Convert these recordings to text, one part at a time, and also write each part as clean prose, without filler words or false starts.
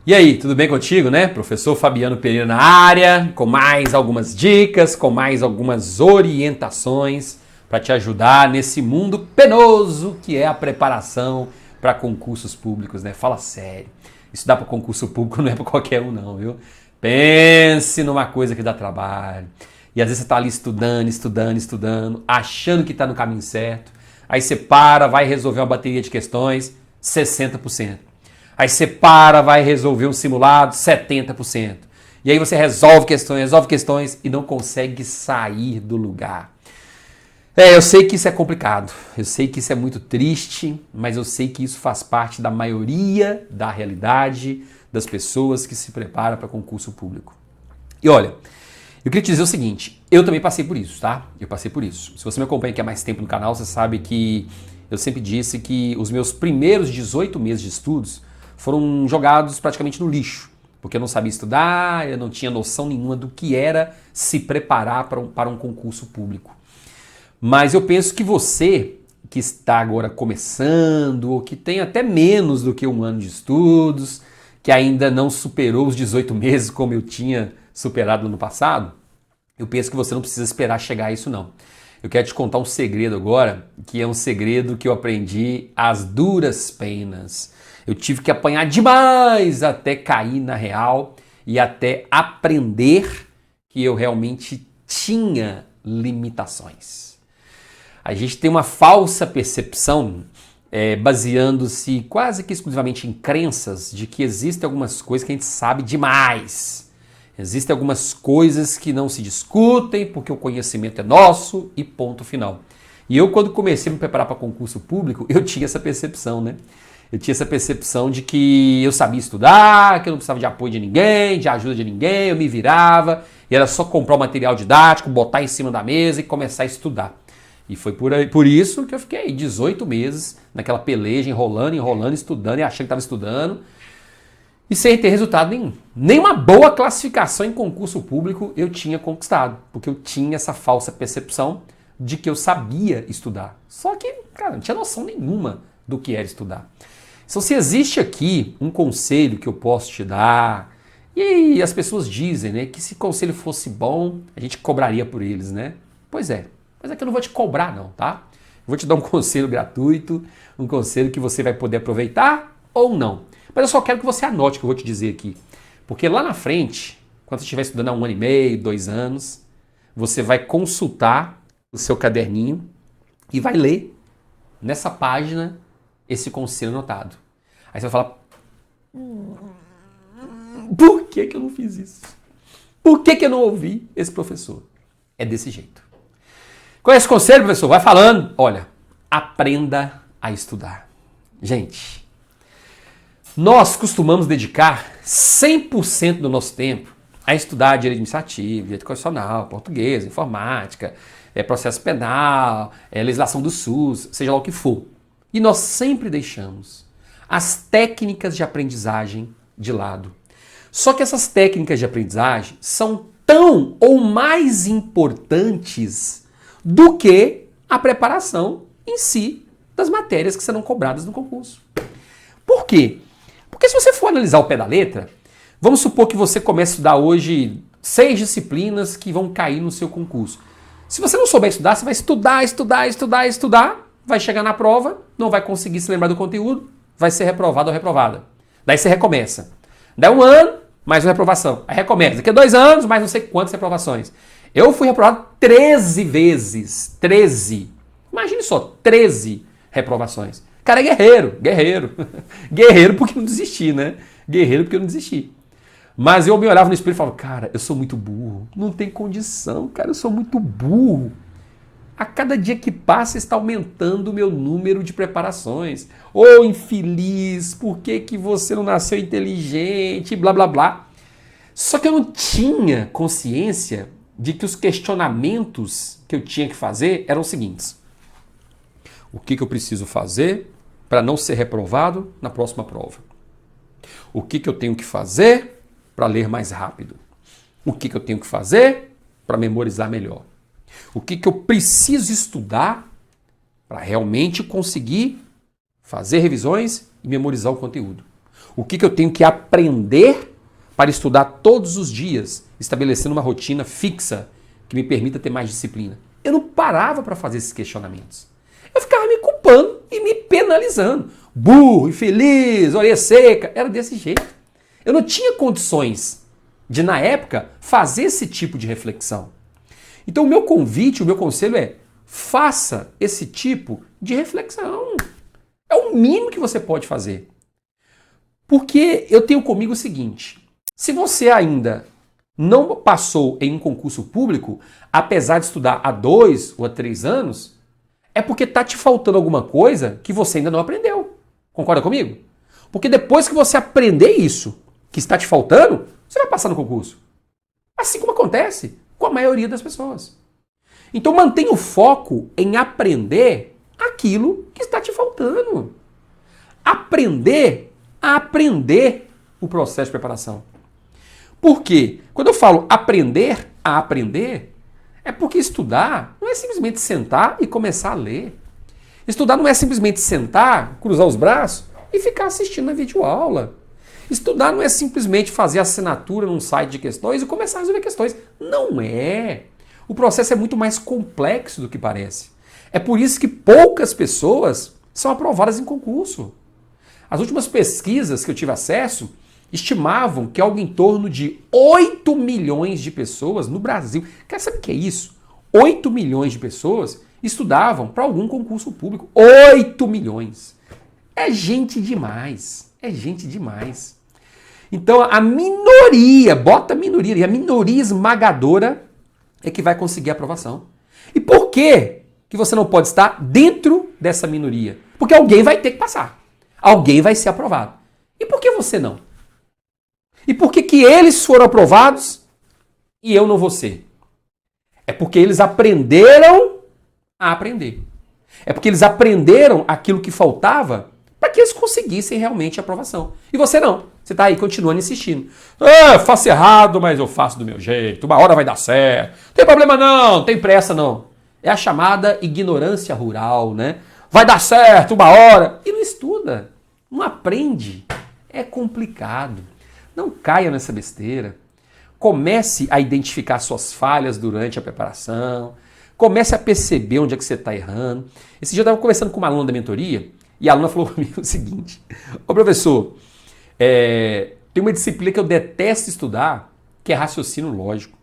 E aí, tudo bem contigo, né? Professor Fabiano Pereira na área, com mais algumas dicas, com mais algumas orientações para te ajudar nesse mundo penoso que é a preparação para concursos públicos, né? Fala sério. Estudar para concurso público não é para qualquer um não, viu? Pense numa coisa que dá trabalho. E às vezes você está ali estudando, achando que está no caminho certo. Aí você para, vai resolver uma bateria de questões, 60%. Aí você para, vai resolver um simulado, 70%. E aí você resolve questões e não consegue sair do lugar. Eu sei que isso é complicado, eu sei que isso é muito triste, mas eu sei que isso faz parte da maioria da realidade das pessoas que se preparam para concurso público. E olha, eu queria te dizer o seguinte, eu também passei por isso, tá? Eu passei por isso. Se você me acompanha aqui há mais tempo no canal, você sabe que eu sempre disse que os meus primeiros 18 meses de estudos foram jogados praticamente no lixo, porque eu não sabia estudar, eu não tinha noção nenhuma do que era se preparar para um concurso público. Mas eu penso que você, que está agora começando, ou que tem até menos do que um ano de estudos, que ainda não superou os 18 meses como eu tinha superado no ano passado, eu penso que você não precisa esperar chegar a isso não. Eu quero te contar um segredo agora, que é um segredo que eu aprendi às duras penas. Eu tive que apanhar demais até cair na real e até aprender que eu realmente tinha limitações. A gente tem uma falsa percepção, baseando-se quase que exclusivamente em crenças, de que existem algumas coisas que a gente sabe demais. Existem algumas coisas que não se discutem porque o conhecimento é nosso e ponto final. E eu, quando comecei a me preparar para concurso público, eu tinha essa percepção, né? Eu tinha essa percepção de que eu sabia estudar, que eu não precisava de apoio de ninguém, de ajuda de ninguém, eu me virava, e era só comprar o material didático, botar em cima da mesa e começar a estudar. E foi por isso que eu fiquei 18 meses naquela peleja, enrolando, estudando e achando que estava estudando, e sem ter resultado nenhum. Nenhuma boa classificação em concurso público eu tinha conquistado, porque eu tinha essa falsa percepção de que eu sabia estudar. Só que, cara, não tinha noção nenhuma do que era estudar. Então, se existe aqui um conselho que eu posso te dar, e as pessoas dizem, né, que se conselho fosse bom, a gente cobraria por eles, né? Pois é, mas é que eu não vou te cobrar não, tá? Eu vou te dar um conselho gratuito, um conselho que você vai poder aproveitar ou não. Mas eu só quero que você anote o que eu vou te dizer aqui. Porque lá na frente, quando você estiver estudando há 1 ano e meio, 2 anos, você vai consultar o seu caderninho e vai ler nessa página esse conselho anotado. Aí você vai falar, por que eu não fiz isso? Por que eu não ouvi esse professor? É desse jeito. Qual é esse conselho, professor? Vai falando. Olha, aprenda a estudar. Gente, nós costumamos dedicar 100% do nosso tempo a estudar direito administrativo, direito constitucional, português, informática, processo penal, legislação do SUS, seja lá o que for. E nós sempre deixamos as técnicas de aprendizagem de lado. Só que essas técnicas de aprendizagem são tão ou mais importantes do que a preparação em si das matérias que serão cobradas no concurso. Por quê? Porque se você for analisar o pé da letra, vamos supor que você comece a estudar hoje 6 disciplinas que vão cair no seu concurso. Se você não souber estudar, você vai estudar, vai chegar na prova, não vai conseguir se lembrar do conteúdo, vai ser reprovado ou reprovada. Daí você recomeça. Daí 1 ano, mais uma reprovação. Aí recomeça. Daqui a 2 anos, mais não sei quantas reprovações. Eu fui reprovado 13 vezes. 13. Imagine só, 13 reprovações. Cara, é guerreiro. Guerreiro porque não desisti, né? Guerreiro porque eu não desisti. Mas eu me olhava no espelho e falava, cara, eu sou muito burro. Não tem condição, cara, eu sou muito burro. A cada dia que passa está aumentando o meu número de preparações. Ô infeliz, por que você não nasceu inteligente, blá blá blá. Só que eu não tinha consciência de que os questionamentos que eu tinha que fazer eram os seguintes. O que eu preciso fazer para não ser reprovado na próxima prova? O que eu tenho que fazer para ler mais rápido? O que eu tenho que fazer para memorizar melhor? O que eu preciso estudar para realmente conseguir fazer revisões e memorizar o conteúdo? O que eu tenho que aprender para estudar todos os dias, estabelecendo uma rotina fixa que me permita ter mais disciplina. Eu não parava para fazer esses questionamentos. Eu ficava me culpando e me penalizando. Burro, infeliz, orelha seca. Era desse jeito. Eu não tinha condições de, na época, fazer esse tipo de reflexão. Então o meu convite, o meu conselho é: faça esse tipo de reflexão. É o mínimo que você pode fazer. Porque eu tenho comigo o seguinte: se você ainda não passou em um concurso público, apesar de estudar há 2 ou há 3 anos, é porque está te faltando alguma coisa que você ainda não aprendeu. Concorda comigo? Porque depois que você aprender isso que está te faltando, você vai passar no concurso. Assim como acontece com a maioria das pessoas. Então mantenha o foco em aprender aquilo que está te faltando. Aprender a aprender o processo de preparação. Por quê? Quando eu falo aprender a aprender, é porque estudar não é simplesmente sentar e começar a ler. Estudar não é simplesmente sentar, cruzar os braços e ficar assistindo a videoaula. Estudar não é simplesmente fazer assinatura num site de questões e começar a resolver questões. Não é. O processo é muito mais complexo do que parece. É por isso que poucas pessoas são aprovadas em concurso. As últimas pesquisas que eu tive acesso estimavam que algo em torno de 8 milhões de pessoas no Brasil. Quer saber o que é isso? 8 milhões de pessoas estudavam para algum concurso público. 8 milhões. É gente demais. É gente demais. Então a minoria, bota a minoria, e a minoria esmagadora é que vai conseguir a aprovação. E por que você não pode estar dentro dessa minoria? Porque alguém vai ter que passar. Alguém vai ser aprovado. E por que você não? E por que eles foram aprovados e eu não vou ser? É porque eles aprenderam a aprender. É porque eles aprenderam aquilo que faltava para que eles conseguissem realmente a aprovação. E você não. Você está aí continuando insistindo. Faço errado, mas eu faço do meu jeito. Uma hora vai dar certo. Não tem problema não, não tem pressa não. É a chamada ignorância rural, né? Vai dar certo uma hora. E não estuda, não aprende. É complicado. Não caia nessa besteira. Comece a identificar suas falhas durante a preparação. Comece a perceber onde é que você está errando. Esse dia eu estava conversando com uma aluna da mentoria e a aluna falou comigo o seguinte: ô professor, tem uma disciplina que eu detesto estudar, que é raciocínio lógico.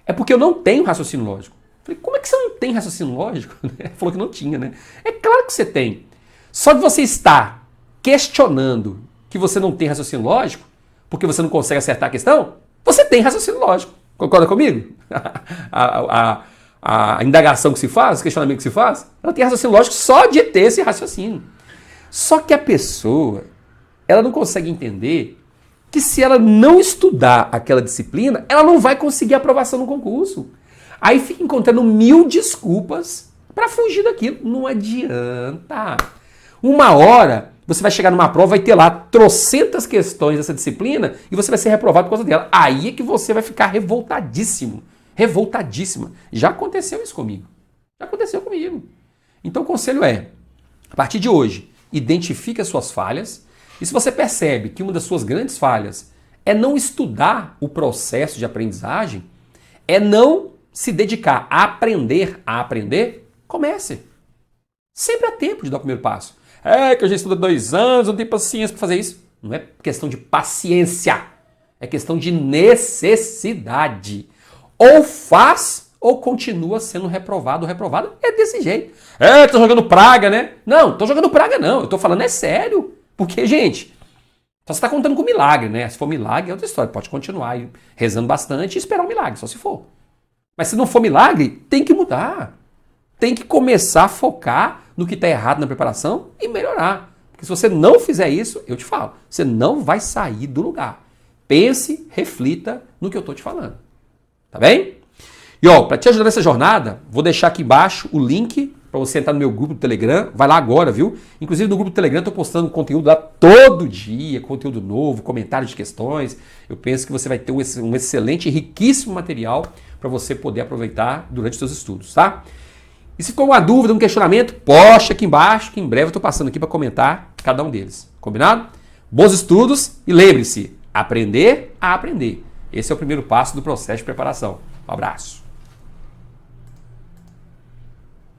É porque eu não tenho raciocínio lógico. Falei, como é que você não tem raciocínio lógico? Falou que não tinha, né? É claro que você tem. Só de você estar questionando que você não tem raciocínio lógico, porque você não consegue acertar a questão, você tem raciocínio lógico. Concorda comigo? A indagação que se faz, o questionamento que se faz, ela tem raciocínio lógico só de ter esse raciocínio. Só que a pessoa, ela não consegue entender que se ela não estudar aquela disciplina, ela não vai conseguir aprovação no concurso. Aí fica encontrando 1000 desculpas para fugir daquilo. Não adianta. Uma hora você vai chegar numa prova, vai ter lá trocentas questões dessa disciplina e você vai ser reprovado por causa dela. Aí é que você vai ficar revoltadíssimo. Revoltadíssima. Já aconteceu isso comigo. Já aconteceu comigo. Então o conselho é, a partir de hoje, identifique as suas falhas. E se você percebe que uma das suas grandes falhas é não estudar o processo de aprendizagem, é não se dedicar a aprender, comece. Sempre há tempo de dar o primeiro passo. É que eu já estudo há 2 anos, não tenho paciência para fazer isso. Não é questão de paciência, é questão de necessidade. Ou faz ou continua sendo reprovado ou reprovada. É desse jeito. Tô jogando praga, né? Não, tô jogando praga não. Eu tô falando é sério. Porque, gente, só você tá contando com milagre, né? Se for milagre é outra história. Pode continuar aí rezando bastante e esperar um milagre, só se for. Mas se não for milagre, tem que mudar. Tem que começar a focar no que está errado na preparação e melhorar. Porque se você não fizer isso, eu te falo, você não vai sair do lugar. Pense, reflita no que eu estou te falando. Tá bem? E ó, para te ajudar nessa jornada, vou deixar aqui embaixo o link para você entrar no meu grupo do Telegram. Vai lá agora, viu? Inclusive no grupo do Telegram eu estou postando conteúdo lá todo dia, conteúdo novo, comentários de questões. Eu penso que você vai ter um excelente e riquíssimo material para você poder aproveitar durante os seus estudos, tá? E se ficou uma dúvida, um questionamento, poste aqui embaixo, que em breve eu estou passando aqui para comentar cada um deles. Combinado? Bons estudos e lembre-se, aprender a aprender. Esse é o primeiro passo do processo de preparação. Um abraço.